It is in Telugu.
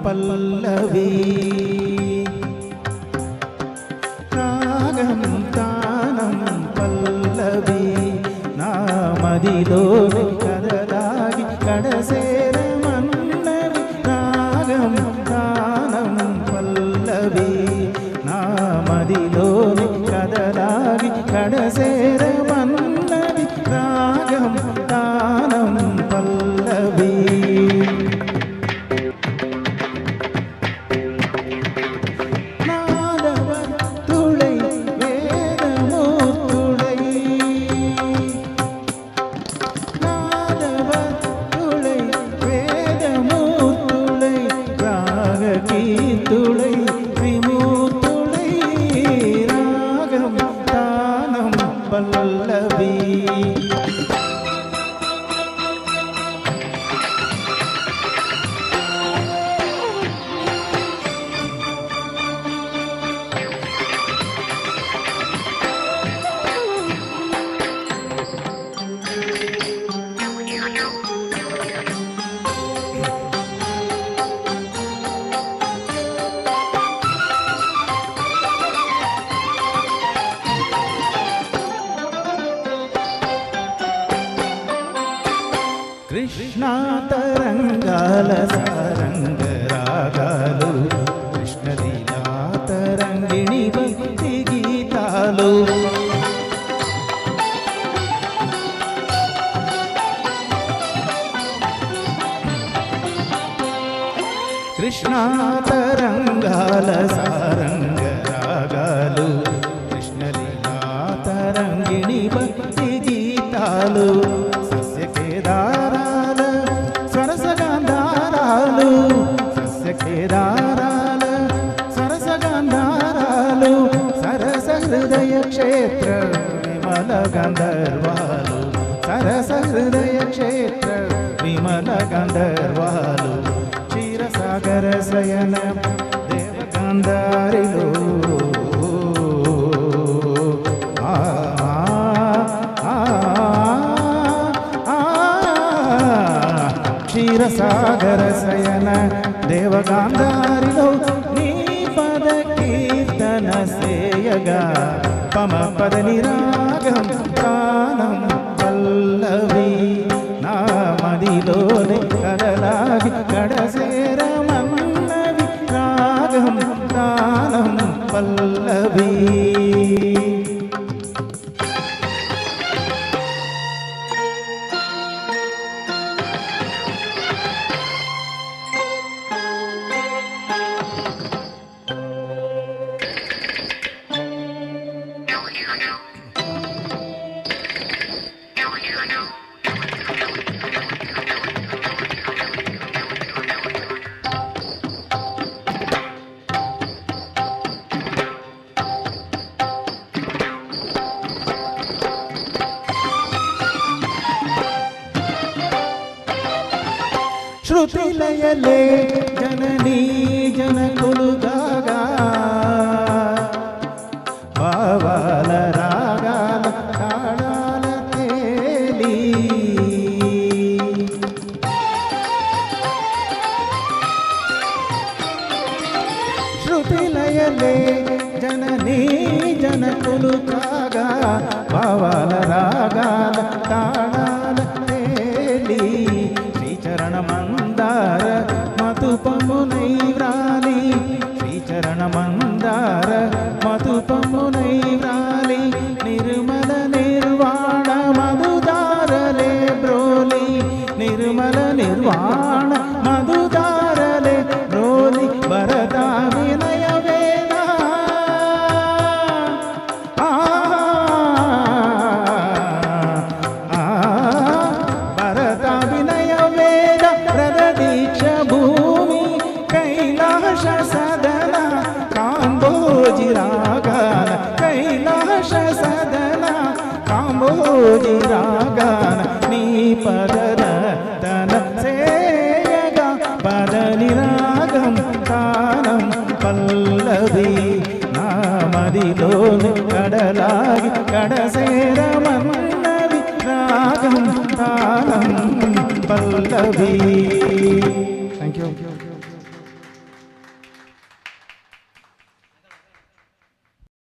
పల్లవి రాగం తానం పల్లవి నా మదిలో కదలాగి కడసేర మన్నవి రాగం తానం పల్లవి నా మదిలో కదలాగి కడసేర మన్నవి రాగం తానం పల్లవి పల్లవి కృష్ణా తరంగాల సారంగ రాగాలు కృష్ణలీలా తరంగిణి భక్తి గీతాలు కృష్ణా తరంగాల సారంగ రాగాలు కృష్ణలీలా తరంగిణి భక్తి గీతాలు సస్యకేదారాల సరసగాంధారాలు సస్యకేదారాల సరసగాంధారాలు సరస హృదయ క్షేత్ర విమల గంధర్వాలు సరస హృదయ క్షేత్ర విమల గంధర్వాలు క్షీరసాగర శయన దేవగాంధారిలో క్షీరసాగర శయన దేవగాంధారిలో నీ పద కీర్తన సేయగా పమ పద నిరాగం తానం పల్లవి నా మదిలోని కదలాగి కడసేర మన్నవి రాగం తానం పల్లవి శృతిలయలే జననీ జనకులుగాగా భావాల రాగాల తాళాల తేలి శృతిలయలే జననీ జనకులుగాగా భావాల రాగాల తాళాల తేలి శ్రీచరణమందార మధుపమునై వ్రాలి శ్రీచరణమందార మధుపమునై వ్రాలి నిర్మల నిర్వాణ మధుదారలే బ్రోలి నిర్మల నిర్వాణ మధుదారలే బ్రోలి భరత వినయ వేద భరత వినయ వేద ప్రదీక్ష భూమి కైలాస సదన కాంబోజి రాగాన కైలాస సదన కాంబోజి రాగాన నీ పదర తన సేయగా పద నిరాగం తానం పల్లవి నా మదిలోని కడలాగి కడసేర మన్నవి రాగం తానం పల్లవి. Thank you.